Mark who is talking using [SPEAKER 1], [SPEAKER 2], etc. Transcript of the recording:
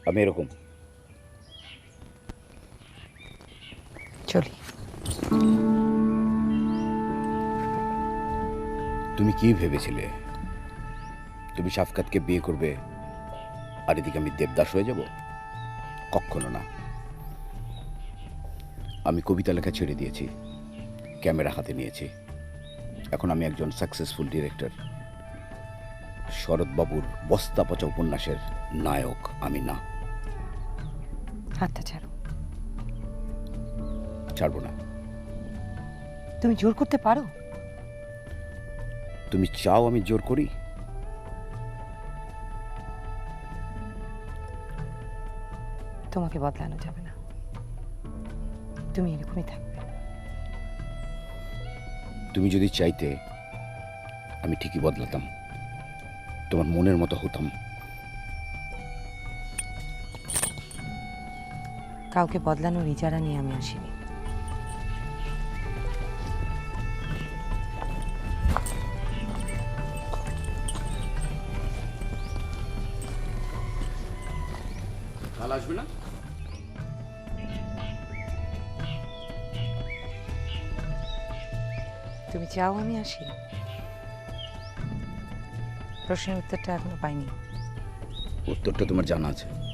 [SPEAKER 1] আমি এরকম।
[SPEAKER 2] চলি।
[SPEAKER 1] তুমি কি ভেবেছিলে তুমি শাফকাতকে বিয়ে করবে আর এদিকে আমি দেবদাস হয়ে যাব? কখনো না। আমি কবিতা লেখা ছেড়ে দিয়েছি, ক্যামেরা হাতে নিয়েছি। এখন আমি একজন সাকসেসফুল ডিরেক্টর। শরৎবাবুর বস্তা পচা উপন্যাসের নায়ক আমি না।
[SPEAKER 2] হাতটা ছাড়ো।
[SPEAKER 1] ছাড়বো না।
[SPEAKER 2] তুমি জোর করতে পারো?
[SPEAKER 1] তুমি চাও আমি জোর করি?
[SPEAKER 2] তোমাকে বদলানো যাবে না, তুমি এরকমই থাকবে।
[SPEAKER 1] তুমি যদি চাইতে আমি ঠিকই বদলাতাম, তোমার মনের মতো হতাম।
[SPEAKER 2] কাউকে বদলানোর ইজারা নিয়ে আমি আসিনি।
[SPEAKER 1] কাল আসবে না?
[SPEAKER 2] তুমি চাও আমি আসি? প্রশ্নের উত্তরটা এখনো পাইনি।
[SPEAKER 1] উত্তরটা তোমার জানা আছে।